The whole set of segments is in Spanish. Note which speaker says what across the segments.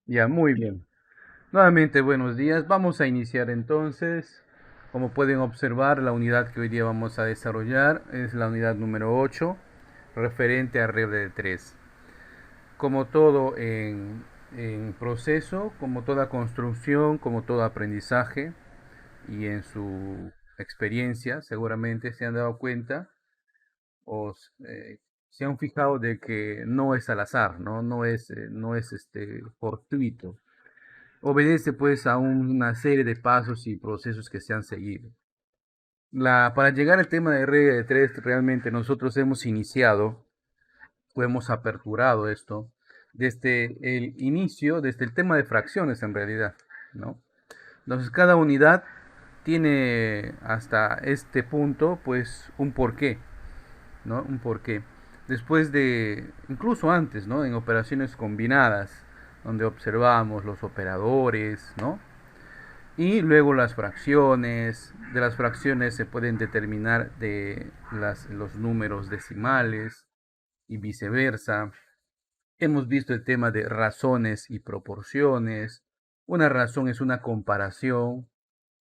Speaker 1: Ya, muy bien. Nuevamente, buenos días. Vamos a iniciar entonces. Como pueden observar, la unidad que hoy día vamos a desarrollar es la unidad número 8, referente a regla de 3. Como todo en proceso, como toda construcción, como todo aprendizaje y en su experiencia, seguramente se han dado cuenta o se han fijado de que no es al azar, ¿no? No es fortuito. Obedece pues a una serie de pasos y procesos que se han seguido. Para llegar al tema de regla de tres, realmente nosotros hemos iniciado o hemos aperturado esto desde el inicio, desde el tema de fracciones en realidad, ¿no? Entonces cada unidad tiene hasta este punto pues un porqué, ¿no? Un porqué. Después de, incluso antes, ¿no? En operaciones combinadas, donde observamos los operadores, ¿no? Y luego las fracciones. De las fracciones se pueden determinar los números decimales y viceversa. Hemos visto el tema de razones y proporciones. Una razón es una comparación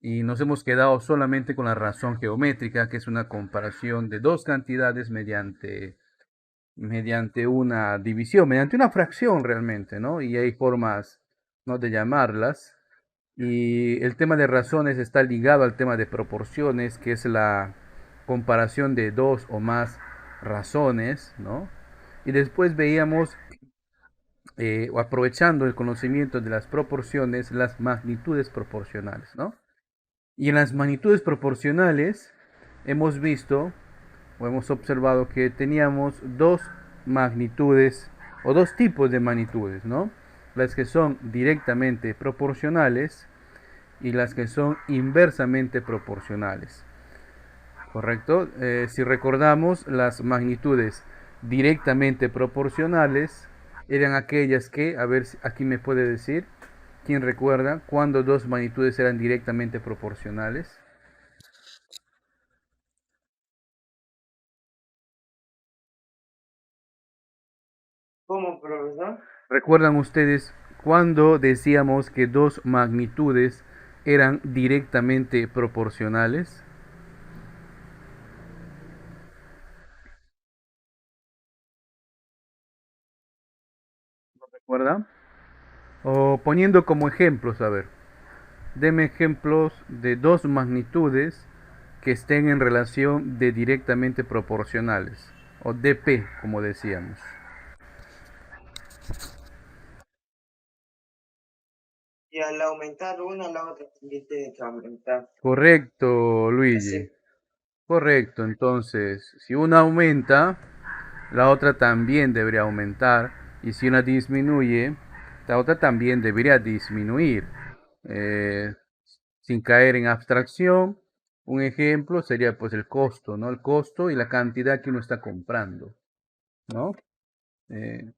Speaker 1: y nos hemos quedado solamente con la razón geométrica, que es una comparación de dos cantidades mediante una división, mediante una fracción realmente, ¿no? Y hay formas, ¿no?, de llamarlas. Y el tema de razones está ligado al tema de proporciones, que es la comparación de dos o más razones, ¿no? Y después veíamos, aprovechando el conocimiento de las proporciones, las magnitudes proporcionales, ¿no? Y en las magnitudes proporcionales hemos visto o hemos observado que teníamos dos magnitudes o dos tipos de magnitudes, ¿no? Las que son directamente proporcionales y las que son inversamente proporcionales. ¿Correcto? Si recordamos, las magnitudes directamente proporcionales eran aquellas que, a ver, aquí me puede decir, ¿quién recuerda cuándo dos magnitudes eran directamente proporcionales?
Speaker 2: ¿Cómo, profesor?
Speaker 1: ¿Recuerdan ustedes cuándo decíamos que dos magnitudes eran directamente proporcionales? ¿Recuerdan? O poniendo como ejemplos, a ver, deme ejemplos de dos magnitudes que estén en relación de directamente proporcionales, o dp, como decíamos.
Speaker 2: Y al aumentar una, la otra también tiene que aumentar.
Speaker 1: Correcto, Luigi.
Speaker 2: Así,
Speaker 1: Correcto, entonces, si una aumenta, la otra también debería aumentar, y si una disminuye, la otra también debería disminuir. Eh, Sin caer en abstracción, un ejemplo sería pues el costo, ¿no? El costo y la cantidad que uno está comprando, ¿no?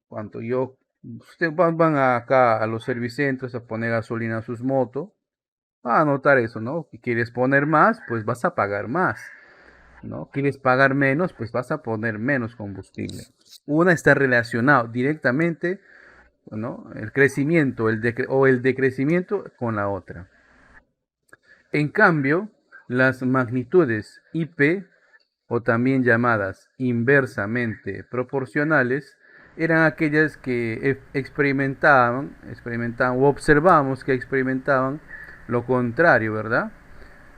Speaker 1: Cuanto yo, ustedes van acá a los servicentros a poner gasolina a sus motos, va a notar eso, ¿no? Si quieres poner más, pues vas a pagar más, ¿no? Quieres pagar menos, pues vas a poner menos combustible. Una está relacionado directamente, ¿no?, el crecimiento o el decrecimiento con la otra. En cambio, las magnitudes IP, o también llamadas inversamente proporcionales, eran aquellas que experimentaban o observamos que experimentaban lo contrario, ¿verdad?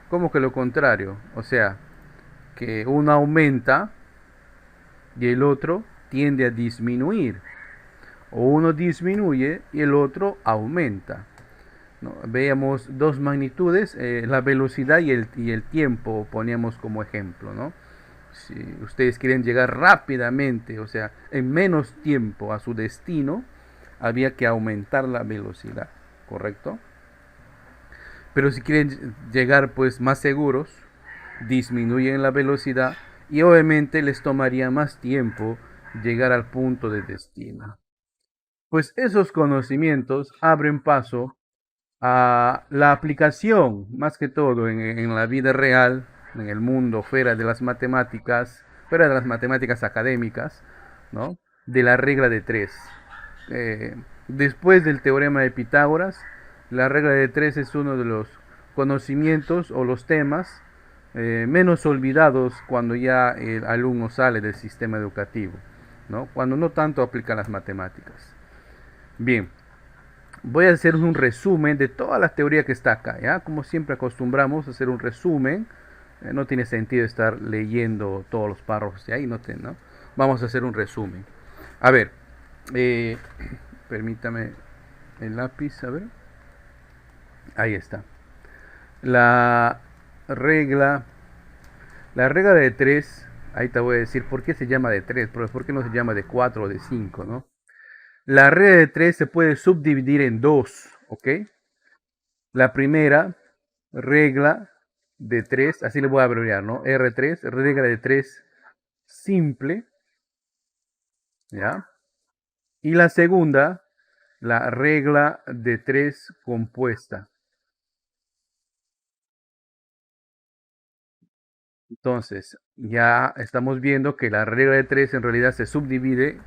Speaker 1: ¿Cómo que lo contrario? O sea, que uno aumenta y el otro tiende a disminuir, o uno disminuye y el otro aumenta, ¿no? Veíamos dos magnitudes, la velocidad y el tiempo poníamos como ejemplo, ¿no? Si ustedes quieren llegar rápidamente, o sea, en menos tiempo a su destino, había que aumentar la velocidad, ¿correcto? Pero si quieren llegar pues más seguros, disminuyen la velocidad y obviamente les tomaría más tiempo llegar al punto de destino. Pues esos conocimientos abren paso a la aplicación, más que todo en la vida real, en el mundo fuera de las matemáticas académicas, ¿no?, de la regla de tres. Después del teorema de Pitágoras, la regla de 3 es uno de los conocimientos o los temas menos olvidados cuando ya el alumno sale del sistema educativo, ¿no? Cuando no tanto aplica las matemáticas. Bien, voy a hacer un resumen de toda la teoría que está acá, ¿ya? Como siempre acostumbramos a hacer un resumen, no tiene sentido estar leyendo todos los párrafos de ahí, ¿no? Vamos a hacer un resumen. A ver, eh, permítame el lápiz, a ver. Ahí está. La regla, la regla de 3, ahí te voy a decir por qué se llama de 3, por qué no se llama de 4 o de 5, ¿no? La regla de 3 se puede subdividir en dos, ¿ok? La primera regla de 3, así le voy a abreviar, ¿no? R3, regla de 3 simple, ¿ya? Y la segunda, la regla de 3 compuesta. Entonces, ya estamos viendo que la regla de 3 en realidad se subdivide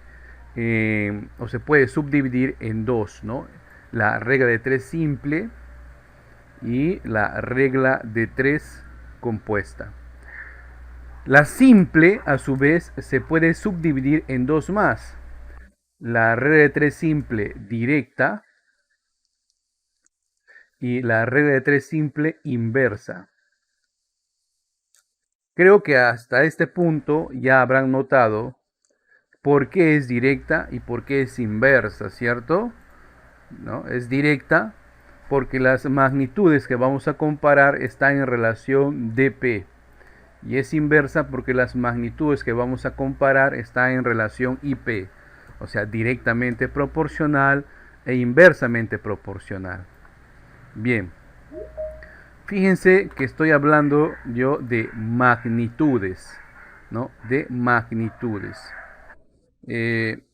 Speaker 1: o se puede subdividir en dos, ¿no? La regla de 3 simple y la regla de 3 compuesta. La simple, a su vez, se puede subdividir en dos más. La regla de 3 simple directa y la regla de 3 simple inversa. Creo que hasta este punto ya habrán notado por qué es directa y por qué es inversa, ¿cierto? ¿No? Es directa porque las magnitudes que vamos a comparar están en relación dp. Y es inversa porque las magnitudes que vamos a comparar están en relación IP, o sea, directamente proporcional e inversamente proporcional. Bien, fíjense que estoy hablando yo de magnitudes, ¿no? De magnitudes. Eh,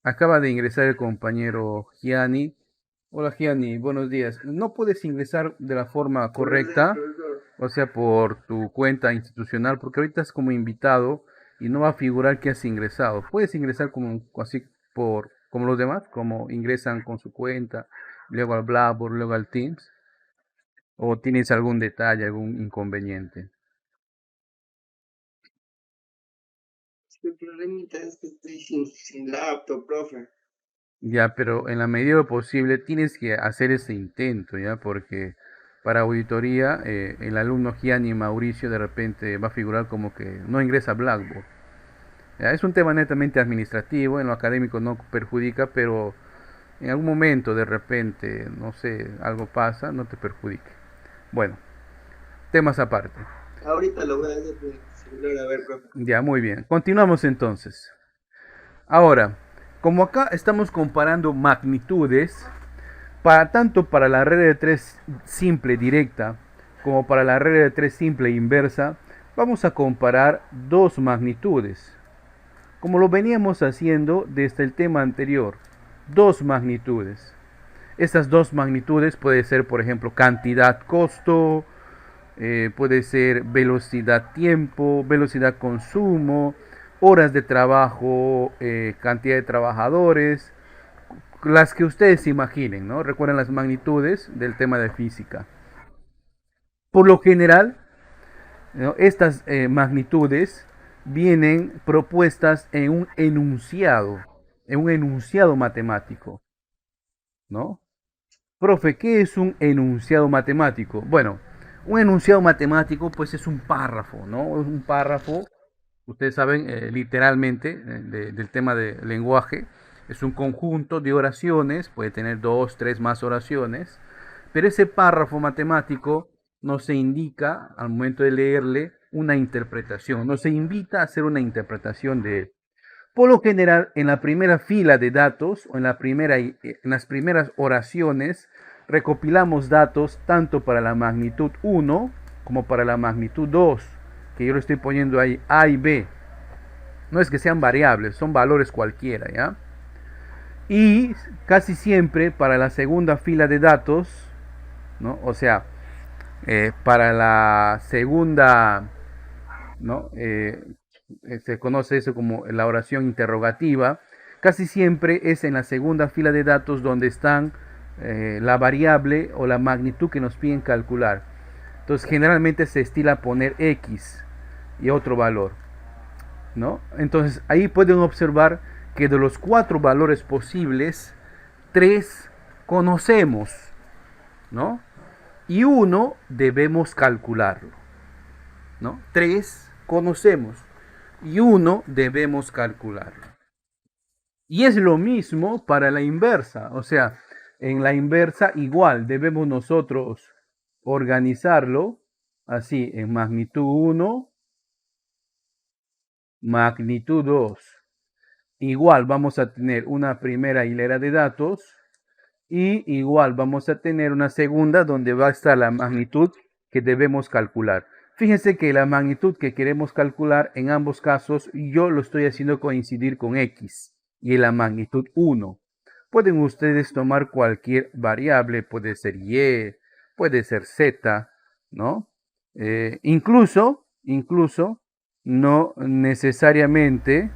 Speaker 1: Acaba de ingresar el compañero Gianni. Hola Gianni, buenos días. No puedes ingresar de la forma correcta, o sea, por tu cuenta institucional, porque ahorita es como invitado y no va a figurar que has ingresado. Puedes ingresar como así por como los demás, como ingresan con su cuenta, luego al Blackboard, luego al Teams, o tienes algún detalle, algún inconveniente.
Speaker 2: El problemita es que estoy sin laptop, profe.
Speaker 1: Ya, pero en la medida de lo posible tienes que hacer ese intento, ¿ya? Porque para auditoría el alumno Gianni Mauricio de repente va a figurar como que no ingresa a Blackboard. ¿Ya? Es un tema netamente administrativo, en lo académico no perjudica, pero en algún momento de repente, no sé, algo pasa, no te perjudique. Bueno, temas aparte.
Speaker 2: Ahorita lo voy a hacer con el celular, a ver, profe.
Speaker 1: Ya, muy bien. Continuamos entonces. Ahora, como acá estamos comparando magnitudes, tanto para la regla de 3 simple directa como para la regla de 3 simple inversa, vamos a comparar dos magnitudes, como lo veníamos haciendo desde el tema anterior. Dos magnitudes. Estas dos magnitudes puede ser, por ejemplo, cantidad-costo, puede ser velocidad-tiempo, velocidad-consumo, horas de trabajo, cantidad de trabajadores, las que ustedes imaginen, ¿no? Recuerden las magnitudes del tema de física. Por lo general, ¿no? Estas magnitudes vienen propuestas en un enunciado matemático, ¿no? Profe, ¿qué es un enunciado matemático? Bueno, un enunciado matemático pues es un párrafo, ¿no? Es un párrafo, ustedes saben literalmente del tema de lenguaje, es un conjunto de oraciones, puede tener dos, tres más oraciones, pero ese párrafo matemático no se indica al momento de leerle una interpretación, no se invita a hacer una interpretación de él. Por lo general, en la primera fila de datos o en las primeras oraciones, recopilamos datos tanto para la magnitud 1 como para la magnitud 2, que yo lo estoy poniendo ahí A y B. No es que sean variables, son valores cualquiera, ¿ya? Y casi siempre para la segunda fila de datos, ¿no? O sea, para la segunda, ¿no? Se conoce eso como la oración interrogativa. casi siempre es en la segunda fila de datos donde están la variable o la magnitud que nos piden calcular. Entonces generalmente se estila poner x y otro valor, ¿no? Entonces ahí pueden observar que de los 4 valores posibles, 3 conocemos, ¿no? Y uno debemos calcularlo, ¿no? 3 conocemos y uno debemos calcularlo. Y es lo mismo para la inversa, o sea, en la inversa igual debemos nosotros organizarlo así en magnitud 1, magnitud 2. Igual vamos a tener una primera hilera de datos y igual vamos a tener una segunda donde va a estar la magnitud que debemos calcular. Fíjense que la magnitud que queremos calcular en ambos casos yo lo estoy haciendo coincidir con x y la magnitud 1. Pueden ustedes tomar cualquier variable, puede ser y, puede ser z, ¿no? Incluso no necesariamente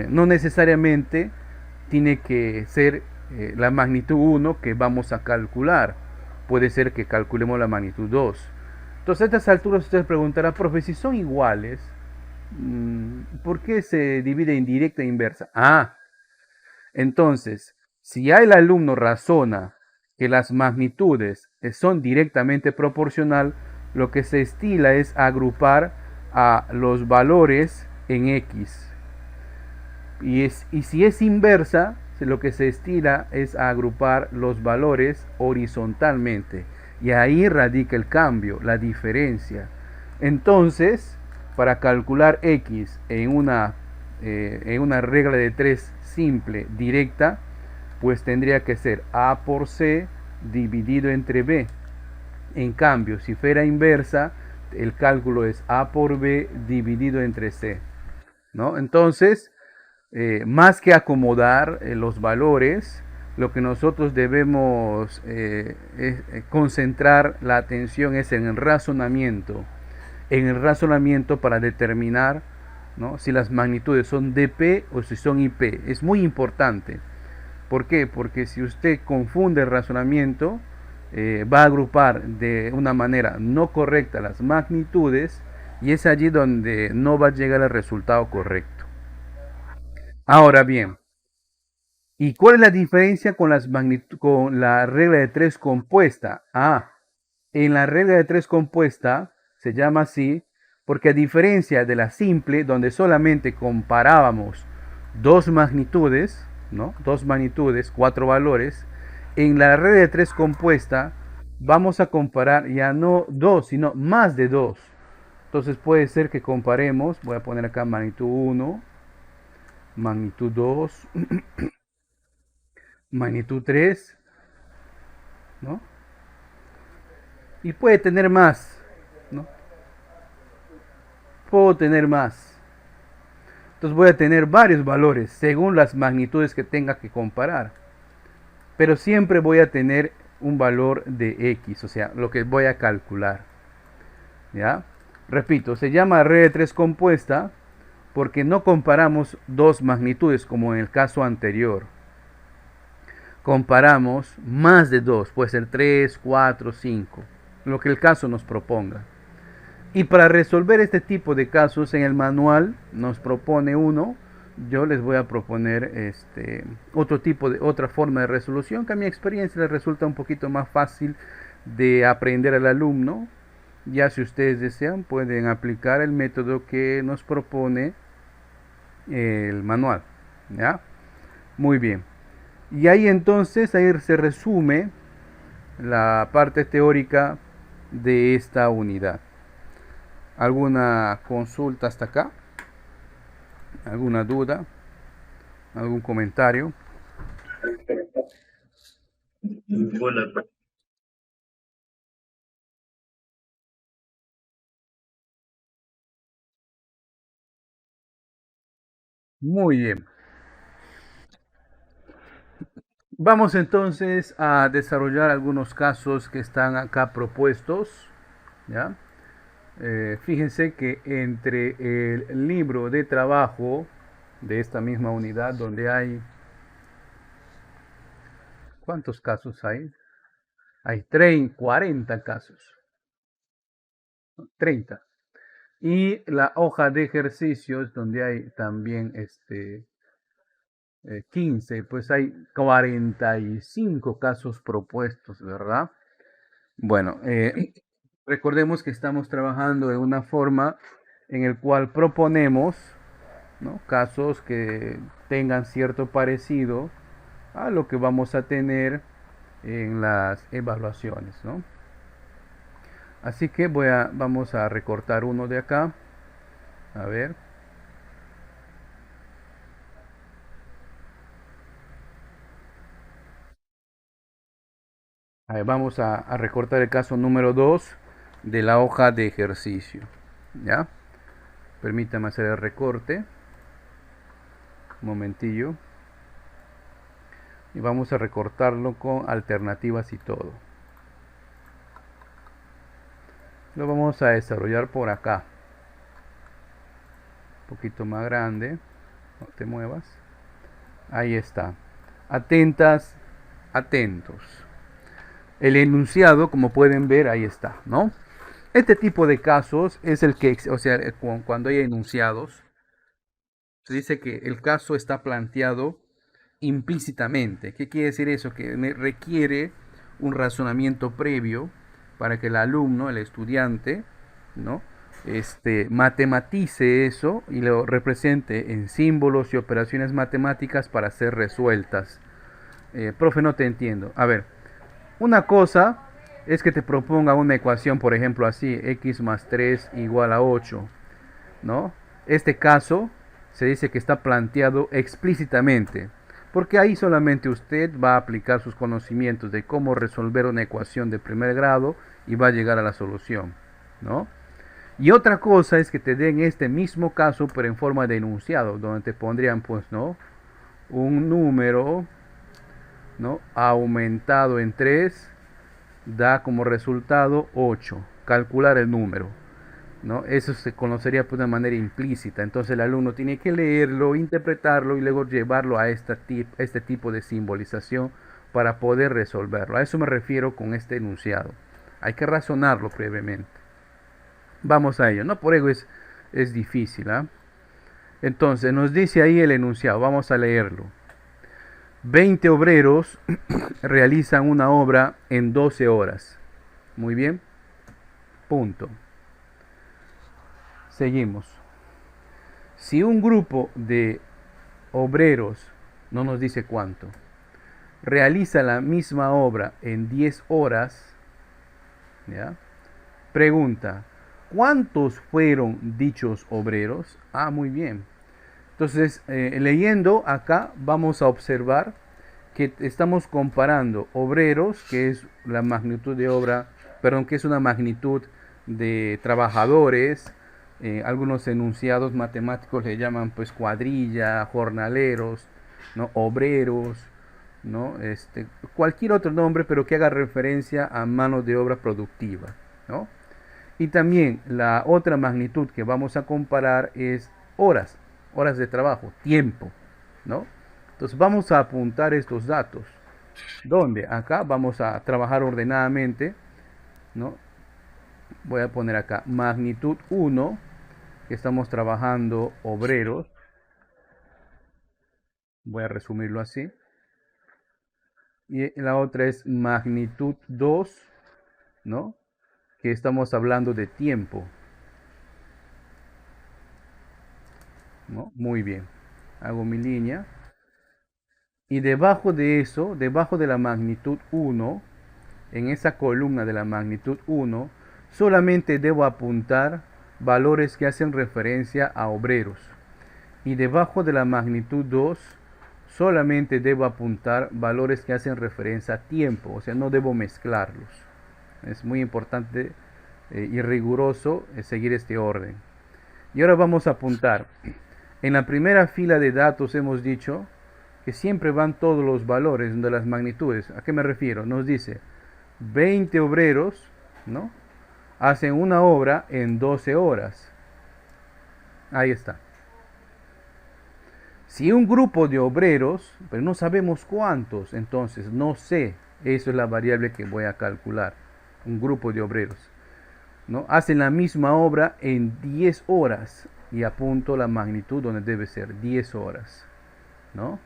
Speaker 1: no necesariamente tiene que ser la magnitud 1 que vamos a calcular. Puede ser que calculemos la magnitud 2. Entonces a estas alturas usted preguntará, profe, si son iguales, ¿por qué se divide en directa e inversa? Entonces, si ya el alumno razona que las magnitudes son directamente proporcional, lo que se estila es agrupar a los valores en x. Y si es inversa, lo que se estila es agrupar los valores horizontalmente. Y ahí radica el cambio, la diferencia. Entonces, para calcular x en una regla de 3 simple, directa, pues tendría que ser a por c dividido entre b. En cambio, si fuera inversa, el cálculo es a por b dividido entre c, ¿no? Entonces, más que acomodar los valores, lo que nosotros debemos concentrar la atención es en el razonamiento para determinar, ¿no?, si las magnitudes son dp o si son ip. Es muy importante. ¿Por qué? Porque si usted confunde el razonamiento, va a agrupar de una manera no correcta las magnitudes y es allí donde no va a llegar al resultado correcto. Ahora bien, ¿y cuál es la diferencia con la regla de 3 compuesta? En la regla de 3 compuesta se llama así porque a diferencia de la simple, donde solamente comparábamos dos magnitudes, ¿no? Dos magnitudes, 4 valores, en la regla de 3 compuesta vamos a comparar ya no 2, sino más de 2. Entonces puede ser que comparemos, voy a poner acá magnitud 1, magnitud 2, magnitud 3, ¿no? Y puede tener más, ¿no? Puedo tener más. Entonces voy a tener varios valores según las magnitudes que tenga que comparar. Pero siempre voy a tener un valor de x, o sea, lo que voy a calcular. ¿Ya? Repito, se llama regla de 3 compuesta porque no comparamos dos magnitudes como en el caso anterior. Comparamos más de 2, puede ser 3, 4, 5, lo que el caso nos proponga. Y para resolver este tipo de casos en el manual nos propone uno. Yo les voy a proponer otra forma de resolución que a mi experiencia les resulta un poquito más fácil de aprender al alumno. Ya si ustedes desean pueden aplicar el método que nos propone el manual. ¿Ya? Muy bien. Y ahí entonces ahí se resume la parte teórica de esta unidad. ¿Alguna consulta hasta acá? ¿Alguna duda? ¿Algún comentario? Muy bien. Vamos entonces a desarrollar algunos casos que están acá propuestos, ¿ya? Fíjense que entre el libro de trabajo de esta misma unidad, donde hay, ¿cuántos casos hay? Hay 40 casos, 30. Y la hoja de ejercicios, donde hay también 15, pues hay 45 casos propuestos, ¿verdad? Bueno, recordemos que estamos trabajando de una forma en el cual proponemos, ¿no?, casos que tengan cierto parecido a lo que vamos a tener en las evaluaciones, ¿no? Así que vamos a recortar uno de acá. A ver. A ver, vamos a recortar el caso número 2 de la hoja de ejercicio. ¿Ya? Permítame hacer el recorte. Un momentillo. Y vamos a recortarlo con alternativas y todo. Lo vamos a desarrollar por acá. Un poquito más grande. No te muevas. Ahí está. Atentas, atentos. El enunciado, como pueden ver, ahí está, ¿no? Este tipo de casos es el que, o sea, cuando hay enunciados, se dice que el caso está planteado implícitamente. ¿Qué quiere decir eso? Que requiere un razonamiento previo para que el alumno, el estudiante, ¿no?, matematice eso y lo represente en símbolos y operaciones matemáticas para ser resueltas. Profe, no te entiendo. A ver, una cosa es que te proponga una ecuación, por ejemplo, así, x más 3 igual a 8, ¿no? Este caso se dice que está planteado explícitamente, porque ahí solamente usted va a aplicar sus conocimientos de cómo resolver una ecuación de primer grado y va a llegar a la solución, ¿no? Y otra cosa es que te den este mismo caso, pero en forma de enunciado, donde te pondrían, pues, ¿no?, un número, ¿no?, aumentado en 3 da como resultado 8. Calcular el número, ¿no? Eso se conocería de una manera implícita. Entonces el alumno tiene que leerlo, interpretarlo y luego llevarlo a este tipo de simbolización para poder resolverlo. A eso me refiero con este enunciado. Hay que razonarlo previamente. Vamos a ello, ¿no? Por ello es difícil, ¿ah? Entonces nos dice ahí el enunciado. Vamos a leerlo. 20 obreros realizan una obra en 12 horas. Muy bien. Punto. Seguimos. Si un grupo de obreros, no nos dice cuánto, realiza la misma obra en 10 horas, ¿ya?, pregunta, ¿cuántos fueron dichos obreros? Ah, muy bien. Entonces, leyendo acá, vamos a observar que estamos comparando obreros, que es la magnitud de obra, perdón, que es una magnitud de trabajadores. Algunos enunciados matemáticos le llaman pues cuadrilla, jornaleros, ¿no?, obreros, ¿no?, cualquier otro nombre, pero que haga referencia a mano de obra productiva, ¿no? Y también la otra magnitud que vamos a comparar es horas, horas de trabajo, tiempo, ¿no? Entonces vamos a apuntar estos datos. ¿Dónde? Acá vamos a trabajar ordenadamente, ¿no? Voy a poner acá magnitud 1, que estamos trabajando obreros. Voy a resumirlo así. Y la otra es magnitud 2, ¿no?, que estamos hablando de tiempo, ¿no? Muy bien. Hago mi línea. Y debajo de eso, debajo de la magnitud 1, en esa columna de la magnitud 1, solamente debo apuntar valores que hacen referencia a obreros. Y debajo de la magnitud 2, solamente debo apuntar valores que hacen referencia a tiempo, o sea, no debo mezclarlos. Es muy importante y riguroso seguir este orden. Y ahora vamos a apuntar. En la primera fila de datos hemos dicho que siempre van todos los valores de las magnitudes. ¿A qué me refiero? Nos dice 20 obreros, ¿no?, hacen una obra en 12 horas. Ahí está. Si un grupo de obreros, pero no sabemos cuántos, entonces no sé, eso es la variable que voy a calcular. Un grupo de obreros, ¿no? Hacen la misma obra en 10 horas y apunto la magnitud donde debe ser 10 horas, ¿no?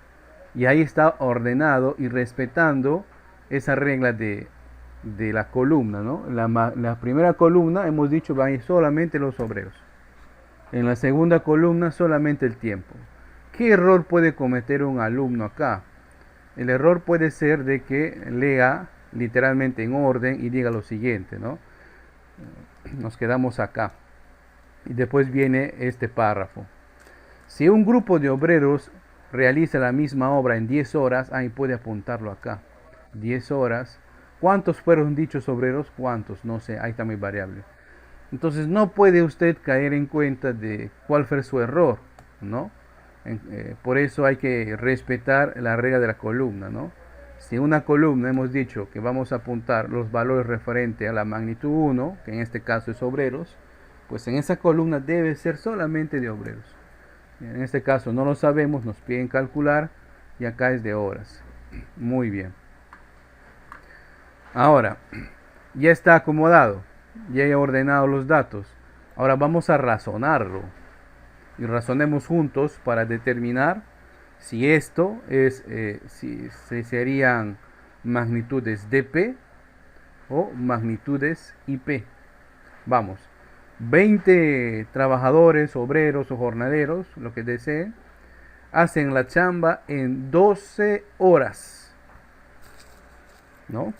Speaker 1: Y ahí está ordenado y respetando esa regla de la columna, ¿no? La primera columna hemos dicho van solamente los obreros. En la segunda columna solamente el tiempo. ¿Qué error puede cometer un alumno acá? El error puede ser de que lea literalmente en orden y diga lo siguiente, ¿no? Nos quedamos acá. Y después viene este párrafo. Si un grupo de obreros realiza la misma obra en 10 horas, ahí puede apuntarlo acá. 10 horas. ¿Cuántos fueron dichos obreros? ¿Cuántos? No sé, ahí está muy variable. Entonces no puede usted caer en cuenta de cuál fue su error, ¿no? Por eso hay que respetar la regla de la columna, ¿no? Si una columna hemos dicho que vamos a apuntar los valores referentes a la magnitud 1, que en este caso es obreros, pues en esa columna debe ser solamente de obreros. En este caso no lo sabemos, nos piden calcular y acá es de horas. Muy bien. Ahora, ya está acomodado, ya he ordenado los datos. Ahora vamos a razonarlo y razonemos juntos para determinar si esto es, si serían magnitudes dp o magnitudes ip. Vamos, 20 trabajadores, obreros o jornaleros, lo que deseen, hacen la chamba en 12 horas, ¿no?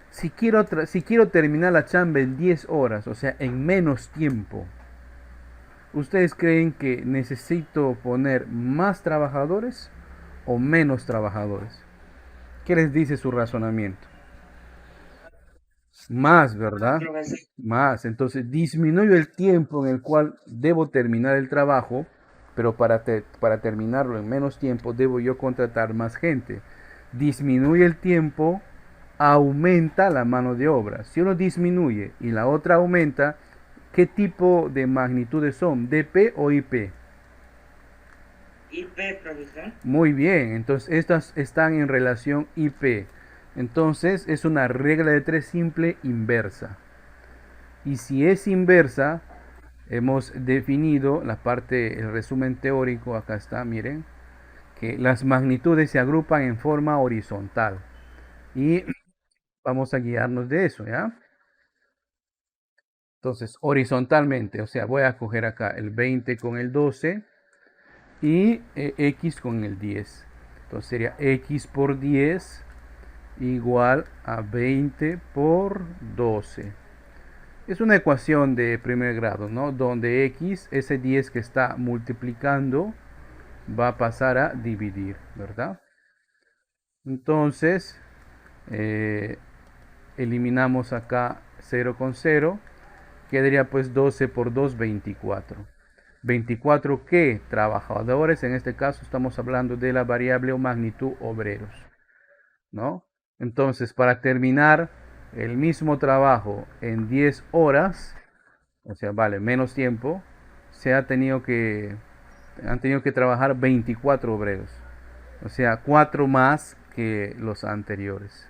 Speaker 1: Si quiero terminar la chamba en 10 horas, o sea, en menos tiempo, ¿ustedes creen que necesito poner más trabajadores o menos trabajadores? ¿Qué les dice su razonamiento? Más, ¿verdad?
Speaker 2: Profesor,
Speaker 1: Más. Entonces disminuyo el tiempo en el cual debo terminar el trabajo, pero para terminarlo en menos tiempo debo yo contratar más gente. Disminuye el tiempo, aumenta la mano de obra. Si uno disminuye y la otra aumenta, ¿qué tipo de magnitudes son? ¿DP o IP?
Speaker 2: IP, profesor.
Speaker 1: Muy bien, entonces estas están en relación IP. Entonces es una regla de tres simple inversa. Y si es inversa, hemos definido la parte, el resumen teórico, acá está, miren, que las magnitudes se agrupan en forma horizontal. Y vamos a guiarnos de eso, ¿ya? Entonces, horizontalmente, o sea, voy a coger acá el 20 con el 12 y x con el 10. Entonces sería x por 10 igual a 20 por 12. Es una ecuación de primer grado, ¿no? Donde x, ese 10 que está multiplicando, va a pasar a dividir, ¿verdad? Entonces, eh, eliminamos acá 0 con 0. Quedaría pues 12 por 2, 24. 24 que trabajadores, en este caso estamos hablando de la variable o magnitud obreros, ¿no? Entonces, para terminar el mismo trabajo en 10 horas, o sea, vale, menos tiempo, han tenido que trabajar 24 obreros, o sea, 4 más que los anteriores.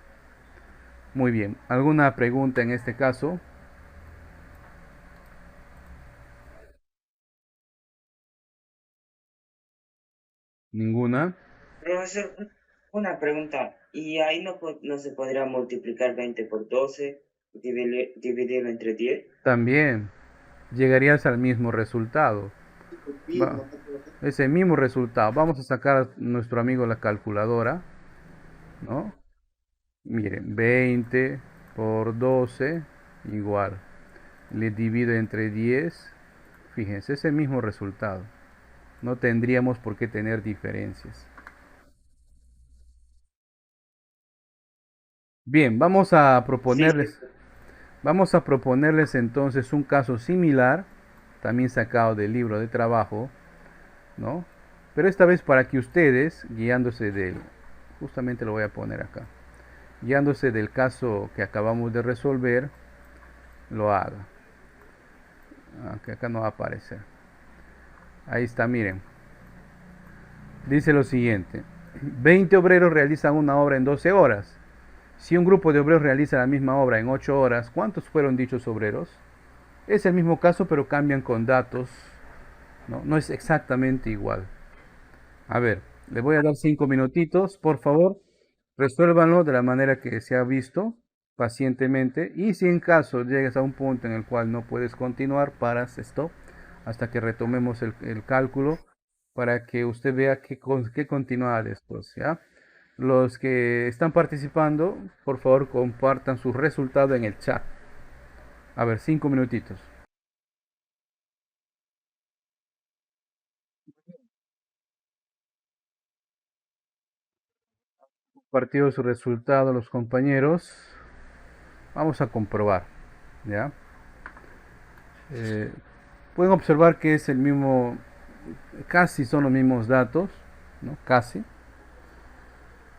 Speaker 1: Muy bien, ¿alguna pregunta en este caso? ¿Ninguna?
Speaker 2: Profesor, una pregunta. ¿Y ahí no se podría multiplicar 20 por 12 y dividirlo entre 10?
Speaker 1: También llegarías al mismo resultado. Va, ese mismo resultado. Vamos a sacar a nuestro amigo la calculadora, ¿no? Miren, 20 por 12 igual. Le divido entre 10. Fíjense, ese mismo resultado. No tendríamos por qué tener diferencias. Bien,
Speaker 2: Sí,
Speaker 1: vamos a proponerles entonces un caso similar, también sacado del libro de trabajo, ¿no? Pero esta vez para que ustedes, guiándose del, justamente lo voy a poner acá, guiándose del caso que acabamos de resolver, lo haga. Aunque acá no va a aparecer. Ahí está, miren. Dice lo siguiente. 20 obreros realizan una obra en 12 horas. Si un grupo de obreros realiza la misma obra en 8 horas, ¿cuántos fueron dichos obreros? Es el mismo caso, pero cambian con datos. No es exactamente igual. A ver, le voy a dar 5 minutitos, por favor. Resuélvanlo de la manera que se ha visto, pacientemente. Y si en caso llegas a un punto en el cual no puedes continuar, paras stop hasta que retomemos el cálculo para que usted vea qué continúa después, ¿ya? Los que están participando, por favor, compartan su resultado en el chat. A ver, 5 minutitos. Compartido su resultado los compañeros. Vamos a comprobar, ¿ya? Eh, Pueden observar que es el mismo, casi son los mismos datos, ¿no? Casi.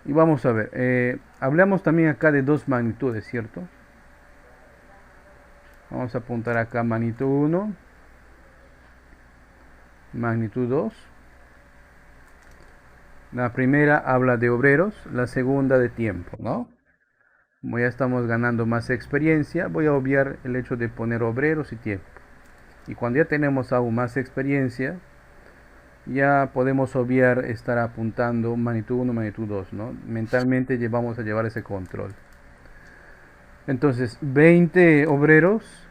Speaker 1: Y vamos a ver, hablamos también acá de dos magnitudes, ¿cierto? Vamos a apuntar acá magnitud 1, magnitud 2. La primera habla de obreros, la segunda de tiempo, ¿no? Como ya estamos ganando más experiencia, voy a obviar el hecho de poner obreros y tiempo. Y cuando ya tenemos aún más experiencia, ya podemos obviar estar apuntando magnitud 1, magnitud 2, ¿no? Mentalmente vamos a llevar ese control. Entonces, 20 obreros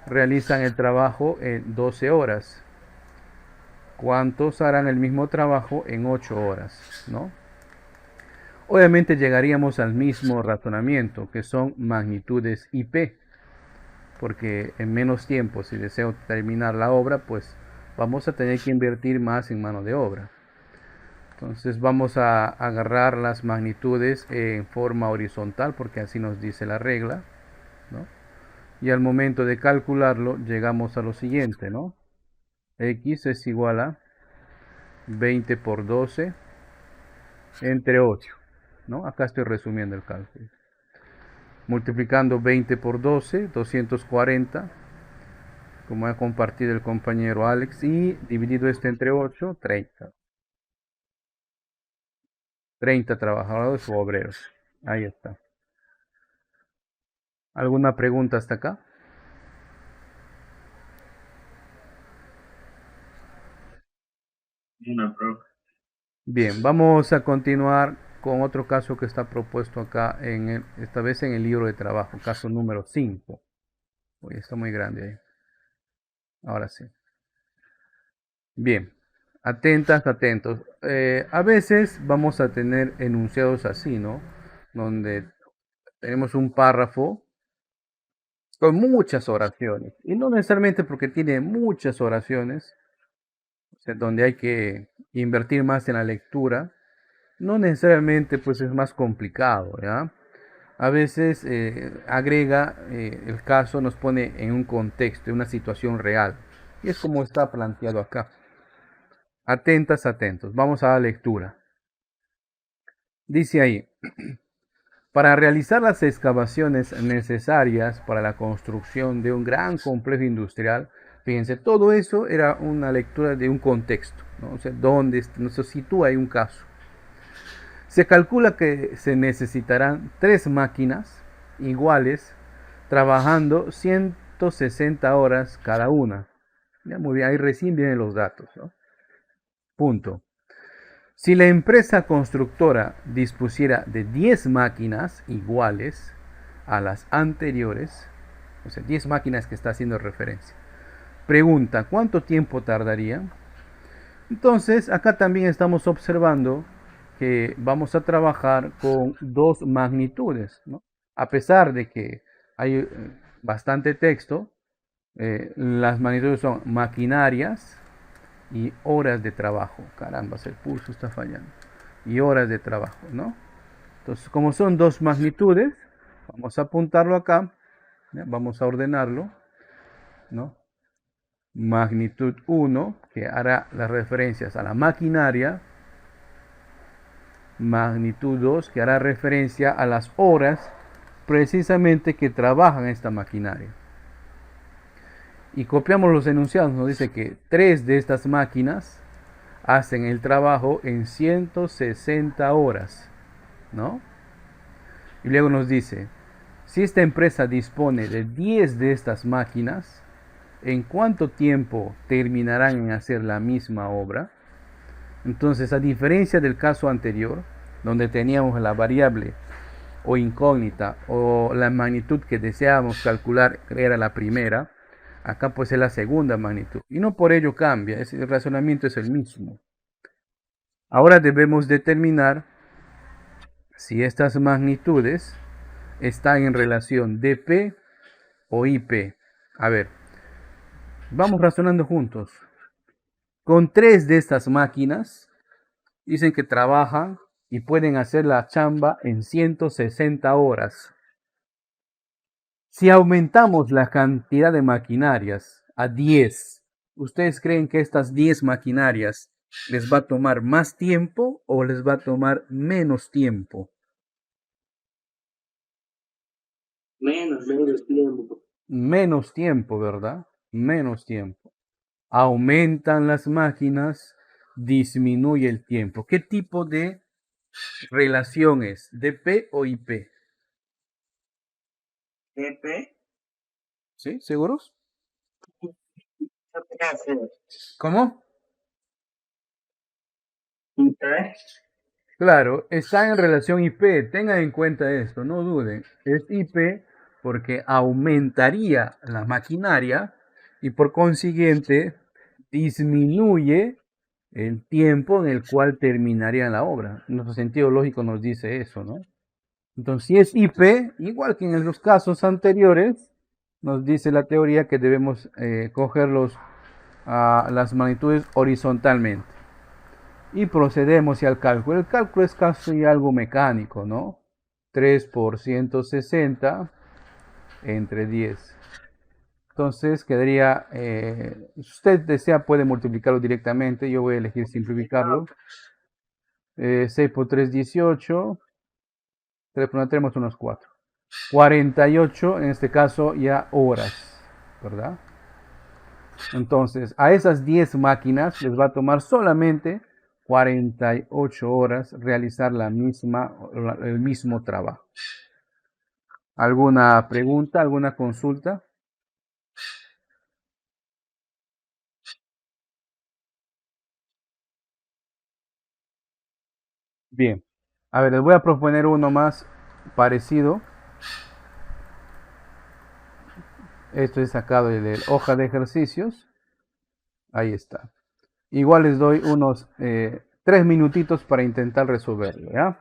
Speaker 1: realizan el trabajo en 12 horas. ¿Cuántos harán el mismo trabajo en 8 horas, ¿no? Obviamente llegaríamos al mismo razonamiento, que son magnitudes IP, porque en menos tiempo, si deseo terminar la obra, pues vamos a tener que invertir más en mano de obra. Entonces vamos a agarrar las magnitudes en forma horizontal, porque así nos dice la regla, ¿no? Y al momento de calcularlo, llegamos a lo siguiente, ¿no? X es igual a 20 por 12 entre 8, ¿no? Acá estoy resumiendo el cálculo. Multiplicando 20 por 12, 240, como ha compartido el compañero Alex, y dividido este entre 8, 30. 30 trabajadores o obreros. Ahí está. ¿Alguna pregunta hasta acá?
Speaker 2: Una prueba.
Speaker 1: Bien, vamos a continuar con otro caso que está propuesto acá, esta vez en el libro de trabajo, caso número 5. Uy, está muy grande ahí. Ahora sí. Bien, atentas, atentos. A veces vamos a tener enunciados así, ¿no? Donde tenemos un párrafo con muchas oraciones. Y no necesariamente porque tiene muchas oraciones, o sea, donde hay que invertir más en la lectura, no necesariamente pues es más complicado, ¿ya? A veces agrega el caso, nos pone en un contexto, en una situación real. Y es como está planteado acá. Atentas, atentos. Vamos a la lectura. Dice ahí, para realizar las excavaciones necesarias para la construcción de un gran complejo industrial, fíjense, todo eso era una lectura de un contexto, ¿no? O sea, donde se sitúa ahí un caso. Se calcula que se necesitarán 3 máquinas iguales trabajando 160 horas cada una. Ya, muy bien, ahí recién vienen los datos, ¿no? Punto. Si la empresa constructora dispusiera de 10 máquinas iguales a las anteriores, o sea, 10 máquinas que está haciendo referencia, pregunta, ¿cuánto tiempo tardaría? Entonces, acá también estamos observando que vamos a trabajar con dos magnitudes, ¿no? A pesar de que hay bastante texto, las magnitudes son maquinarias y horas de trabajo. Caramba, el pulso está fallando. Y horas de trabajo, ¿no? Entonces, como son dos magnitudes, vamos a apuntarlo acá, ¿ya? Vamos a ordenarlo, ¿no? Magnitud 1, que hará las referencias a la maquinaria. Magnitud 2, que hará referencia a las horas precisamente que trabajan esta maquinaria. y copiamos los enunciados. Nos dice que 3 de estas máquinas hacen el trabajo en 160 horas, ¿no? Y luego nos dice, si esta empresa dispone de 10 de estas máquinas, ¿en cuánto tiempo terminarán en hacer la misma obra? Entonces, a diferencia del caso anterior, donde teníamos la variable o incógnita o la magnitud que deseábamos calcular era la primera, acá pues es la segunda magnitud. Y no por ello cambia, el razonamiento es el mismo. Ahora debemos determinar si estas magnitudes están en relación dp o ip. A ver, vamos razonando juntos. Con 3 de estas máquinas, dicen que trabajan y pueden hacer la chamba en 160 horas. Si aumentamos la cantidad de maquinarias a 10, ¿ustedes creen que estas 10 maquinarias les va a tomar más tiempo o les va a tomar menos tiempo?
Speaker 2: Menos tiempo.
Speaker 1: Menos tiempo, ¿verdad? Menos tiempo. Aumentan las máquinas, disminuye el tiempo. ¿Qué tipo de relación es? ¿DP o IP?
Speaker 2: ¿Dp?
Speaker 1: ¿Sí? ¿Seguros?
Speaker 2: ¿Qué hacer?
Speaker 1: ¿Cómo?
Speaker 2: ¿IP?
Speaker 1: Claro, está en relación IP. Tengan en cuenta esto, no duden. Es IP porque aumentaría la maquinaria y por consiguiente disminuye el tiempo en el cual terminaría la obra. Nuestro sentido lógico nos dice eso, ¿no? Entonces, si es IP, igual que en los casos anteriores, nos dice la teoría que debemos coger las magnitudes horizontalmente. Y procedemos al cálculo. El cálculo es casi algo mecánico, ¿no? 3 por 160 entre 10. Entonces quedaría, si usted desea puede multiplicarlo directamente. Yo voy a elegir simplificarlo. 6 por 3, 18. 3 por 1, tenemos unos 4. 48, en este caso ya horas, ¿verdad? Entonces, a esas 10 máquinas les va a tomar solamente 48 horas realizar el mismo trabajo. ¿Alguna pregunta, alguna consulta? Bien. A ver, les voy a proponer uno más parecido. Esto es sacado de la hoja de ejercicios. Ahí está. Igual les doy unos 3 minutitos para intentar resolverlo, ¿ya?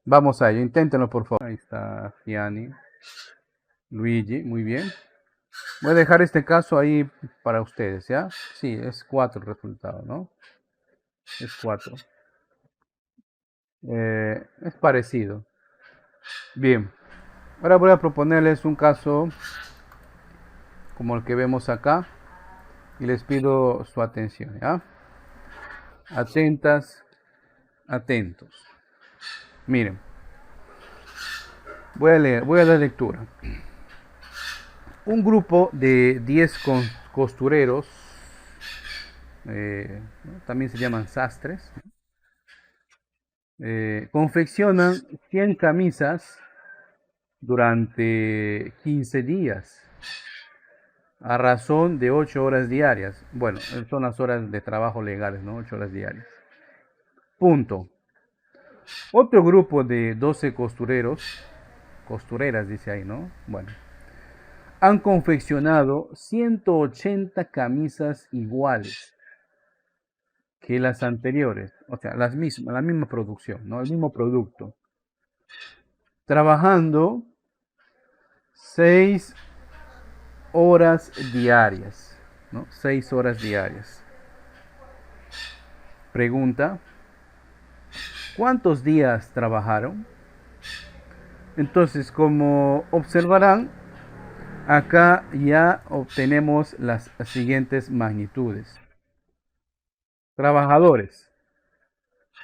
Speaker 1: Vamos a ello, inténtenlo por favor. Ahí está Fiani, Luigi, muy bien. Voy a dejar este caso ahí para ustedes, ¿ya? Sí, es 4 el resultado, ¿no? Es 4. Es parecido. Bien. Ahora voy a proponerles un caso como el que vemos acá y les pido su atención, ¿ya? Atentas, atentos. Miren, voy a leer, voy a dar lectura. Un grupo de 10 costureros, ¿no? También se llaman sastres, confeccionan 100 camisas durante 15 días a razón de 8 horas diarias. Bueno, son las horas de trabajo legales, ¿no? 8 horas diarias. Punto. Otro grupo de 12 costureras dice ahí, ¿no? Bueno, han confeccionado 180 camisas iguales que las anteriores, o sea, la misma producción, ¿no? El mismo producto. Trabajando 6 horas diarias, ¿no? 6 horas diarias. Pregunta, ¿cuántos días trabajaron? Entonces, como observarán, acá ya obtenemos las siguientes magnitudes. Trabajadores.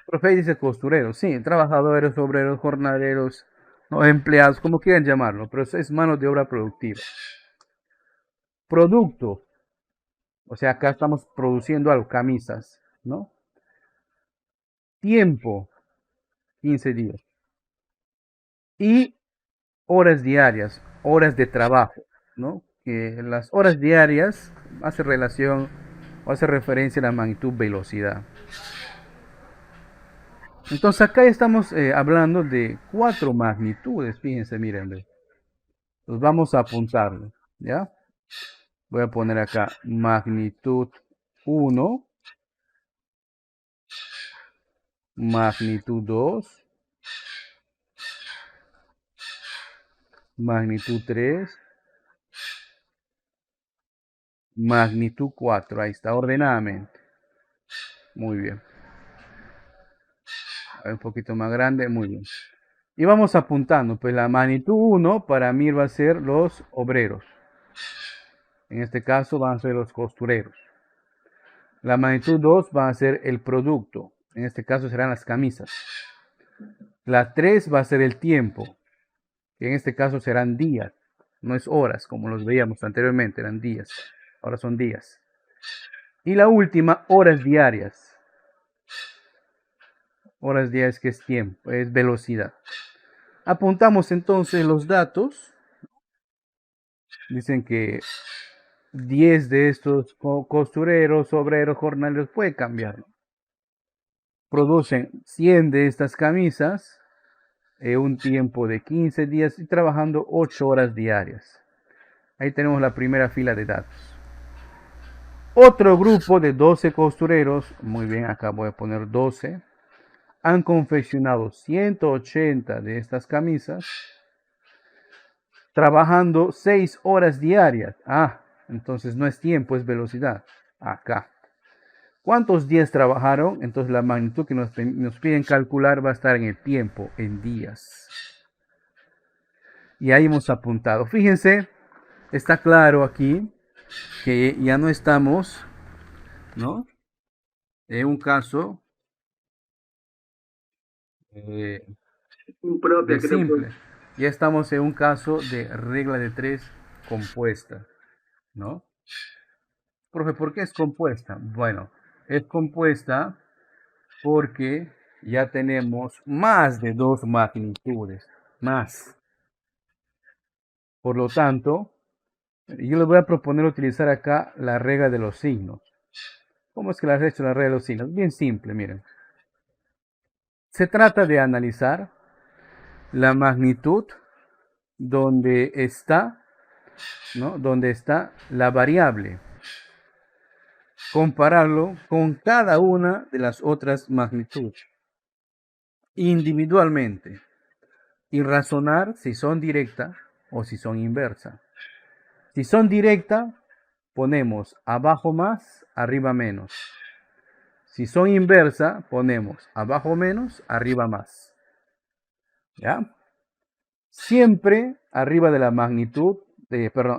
Speaker 1: Profe dice costureros, sí, trabajadores, obreros, jornaleros, no, empleados, como quieran llamarlo, pero es mano de obra productiva. Producto. O sea, acá estamos produciendo algo, camisas, ¿no? Tiempo, 15 días. Y horas diarias, horas de trabajo, ¿no? Que las horas diarias hace relación o hace referencia a la magnitud velocidad. Entonces acá estamos hablando de cuatro magnitudes, fíjense, miren, los vamos a apuntar, ¿ya? Voy a poner acá magnitud uno, magnitud 2, magnitud 3, magnitud 4. Ahí está, ordenadamente. Muy bien. Un poquito más grande, muy bien. Y vamos apuntando, pues la magnitud uno para mí va a ser los obreros. En este caso van a ser los costureros. La magnitud 2 va a ser el producto. En este caso serán las camisas. La 3 va a ser el tiempo, que en este caso serán días. No es horas, como los veíamos anteriormente, eran días. Ahora son días. Y la última, horas diarias. Horas diarias que es tiempo, es velocidad. Apuntamos entonces los datos. Dicen que 10 de estos costureros, obreros, jornaleros, puede cambiar. Producen 100 de estas camisas en un tiempo de 15 días y trabajando 8 horas diarias. Ahí tenemos la primera fila de datos. Otro grupo de 12 costureros, muy bien, acá voy a poner 12, han confeccionado 180 de estas camisas, trabajando 6 horas diarias. Entonces no es tiempo, es velocidad. Acá. ¿Cuántos días trabajaron? Entonces la magnitud que nos piden calcular va a estar en el tiempo, en días. Y ahí hemos apuntado. Fíjense, está claro aquí que ya no estamos, ¿no? En un caso eh, de simple. Ya estamos en un caso de regla de 3 compuesta, ¿no? Profe, ¿por qué es compuesta? Bueno, es compuesta porque ya tenemos más de dos magnitudes, más. Por lo tanto, yo les voy a proponer utilizar acá la regla de los signos. ¿Cómo es que la he hecho la regla de los signos? Bien simple, miren. Se trata de analizar la magnitud donde está, ¿no? Donde está la variable. Compararlo con cada una de las otras magnitudes individualmente y razonar si son directas o si son inversas. Si son directas, ponemos abajo más, arriba menos. Si son inversas, ponemos abajo menos, arriba más. ¿Ya? Siempre arriba de la magnitud,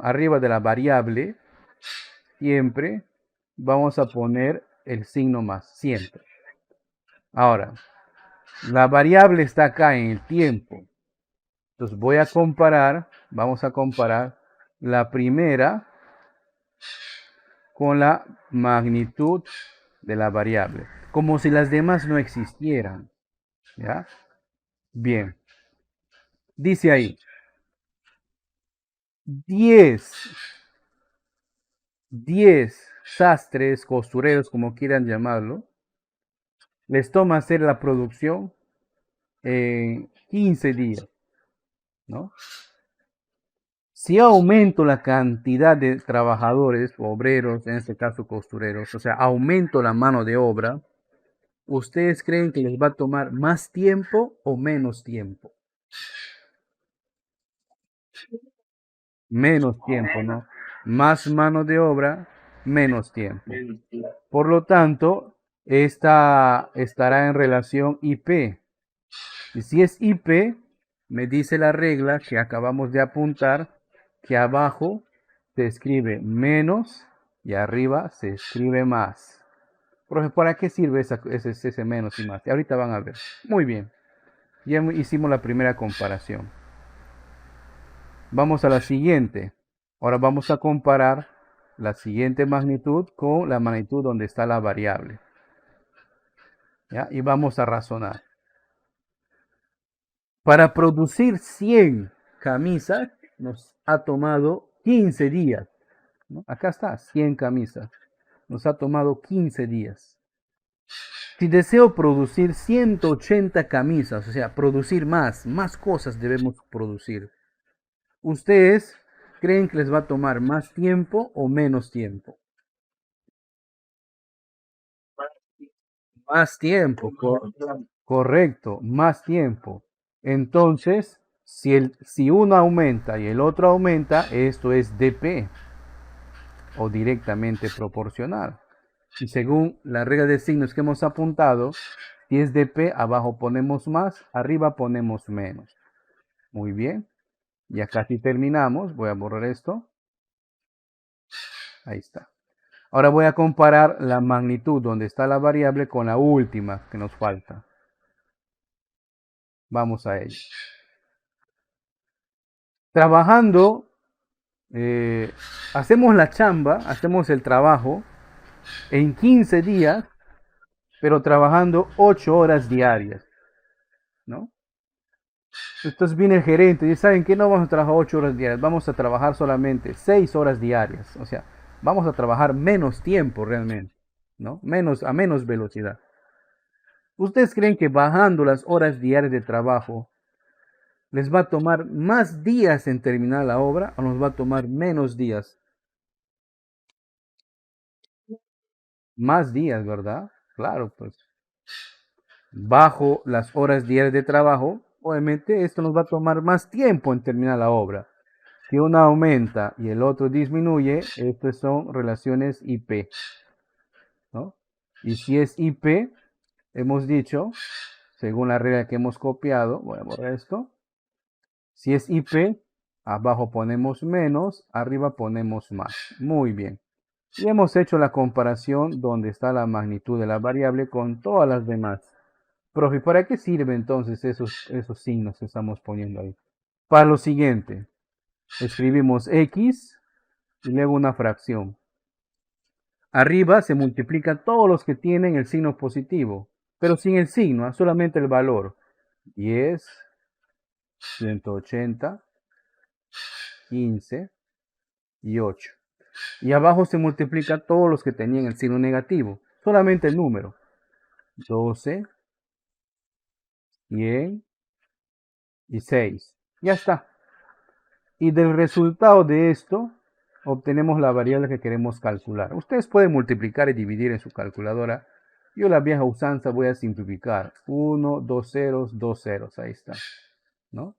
Speaker 1: arriba de la variable, siempre vamos a poner el signo más, siempre. Ahora, la variable está acá en el tiempo. Entonces vamos a comparar la primera con la magnitud de la variable, como si las demás no existieran. ¿Ya? Bien. Dice ahí, 10 sastres, costureros, como quieran llamarlo, les toma hacer la producción en 15 días, ¿no? Si aumento la cantidad de trabajadores, obreros, en este caso costureros, o sea, aumento la mano de obra, ¿ustedes creen que les va a tomar más tiempo o menos tiempo? Menos tiempo, ¿no? Más mano de obra, menos tiempo. Por lo tanto, esta estará en relación IP. Y si es IP, me dice la regla que acabamos de apuntar que abajo se escribe menos y arriba se escribe más. Profe, ¿para qué sirve ese menos y más? Y ahorita van a ver. Muy bien. Ya hicimos la primera comparación. Vamos a la siguiente. Ahora vamos a comparar la siguiente magnitud con la magnitud donde está la variable. ¿Ya? Y vamos a razonar. Para producir 100 camisas nos ha tomado 15 días. ¿No? Acá está, 100 camisas. Nos ha tomado 15 días. Si deseo producir 180 camisas, o sea, producir más cosas debemos producir. ¿Ustedes creen que les va a tomar más tiempo o menos tiempo? Más tiempo, correcto, más tiempo. Entonces, si uno aumenta y el otro aumenta, esto es DP o directamente proporcional. Y según la regla de signos que hemos apuntado, si es DP, abajo ponemos más, arriba ponemos menos. Muy bien. Ya casi terminamos. Voy a borrar esto. Ahí está. Ahora voy a comparar la magnitud donde está la variable con la última que nos falta. Vamos a ello. Trabajando, hacemos la chamba, hacemos el trabajo en 15 días, pero trabajando 8 horas diarias, ¿no? Entonces viene el gerente y dice, ¿saben qué? No vamos a trabajar 8 horas diarias, vamos a trabajar solamente 6 horas diarias. O sea, vamos a trabajar menos tiempo realmente, ¿no? A menos velocidad. ¿Ustedes creen que bajando las horas diarias de trabajo les va a tomar más días en terminar la obra o nos va a tomar menos días? Más días, ¿verdad? Claro, pues bajo las horas diarias de trabajo, obviamente esto nos va a tomar más tiempo en terminar la obra. Si uno aumenta y el otro disminuye, estas son relaciones IP, ¿no? Y si es IP, hemos dicho, según la regla que hemos copiado, voy a borrar esto. Si es IP, abajo ponemos menos, arriba ponemos más. Muy bien. Y hemos hecho la comparación donde está la magnitud de la variable con todas las demás. Profe, ¿para qué sirven entonces esos signos que estamos poniendo ahí? Para lo siguiente, escribimos X y luego una fracción. Arriba se multiplican todos los que tienen el signo positivo, pero sin el signo, solamente el valor. 10, 180, 15 y 8. Y abajo se multiplican todos los que tenían el signo negativo, solamente el número. 12, 100 y 6. Ya está. Y del resultado de esto obtenemos la variable que queremos calcular. Ustedes pueden multiplicar y dividir en su calculadora. Yo la vieja usanza voy a simplificar. 1, 2 ceros, 2 ceros. Ahí está. ¿No?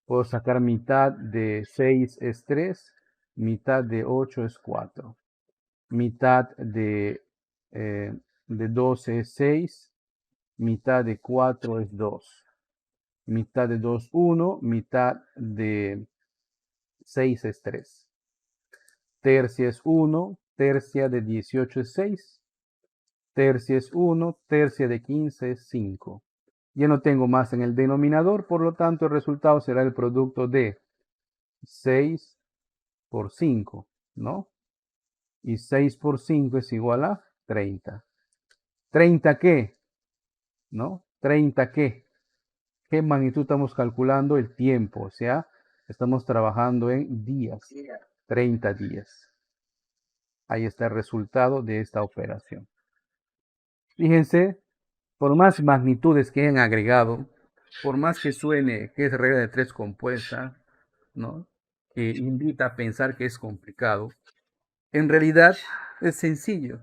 Speaker 1: Puedo sacar mitad de 6 es 3. Mitad de 8 es 4. Mitad de 12 es 6. Mitad de 4 es 2. Mitad de 2, 1. Mitad de 6 es 3. Tercia es 1, tercia de 18 es 6, tercia es 1, tercia de 15 es 5. Ya no tengo más en el denominador, por lo tanto el resultado será el producto de 6 por 5, ¿no? Y 6 por 5 es igual a 30. ¿30 qué? ¿No? ¿30 qué? ¿Qué magnitud estamos calculando? El tiempo, o sea, estamos trabajando en días, 30 días. Ahí está el resultado de esta operación. Fíjense, por más magnitudes que hayan agregado, por más que suene que es regla de tres compuesta, ¿no? Que invita a pensar que es complicado, en realidad es sencillo.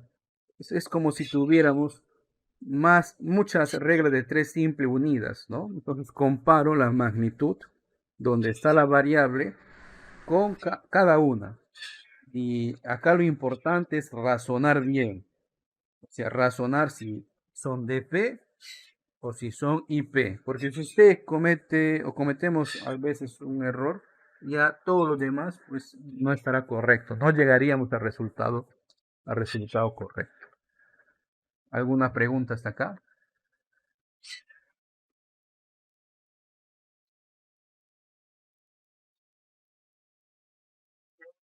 Speaker 1: Es como si tuviéramos muchas reglas de tres simple unidas, ¿no? Entonces comparo la magnitud donde está la variable con cada una. Y acá lo importante es razonar bien. O sea, razonar si son DP o si son IP. Porque si usted comete o cometemos a veces un error, ya todo lo demás pues no estará correcto. No llegaríamos al resultado correcto. ¿Alguna pregunta hasta acá?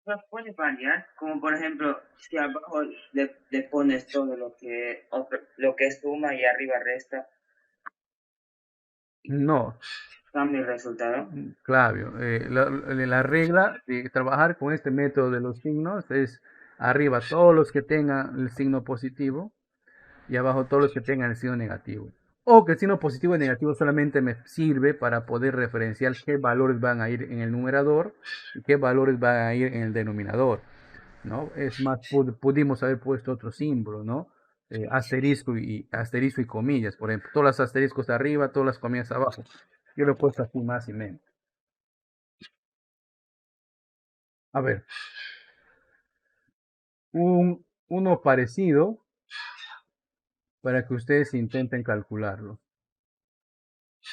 Speaker 2: No puede variar, como por ejemplo, si abajo le pones todo lo que es suma y arriba resta,
Speaker 1: No,
Speaker 2: cambia el resultado.
Speaker 1: Claro, la regla de trabajar con este método de los signos es arriba todos los que tengan el signo positivo y abajo todos los que tengan el signo negativo. O que el signo positivo y negativo solamente me sirve para poder referenciar qué valores van a ir en el numerador y qué valores van a ir en el denominador, ¿no? Es más, pudimos haber puesto otro símbolo, ¿no? Asterisco y comillas, por ejemplo, todos los asteriscos arriba, todas las comillas abajo. Yo lo he puesto así más y menos. A ver, uno parecido para que ustedes intenten calcularlo.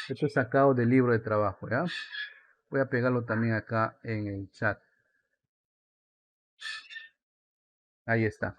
Speaker 1: Esto es sacado del libro de trabajo, ¿ya? Voy a pegarlo también acá en el chat. Ahí está.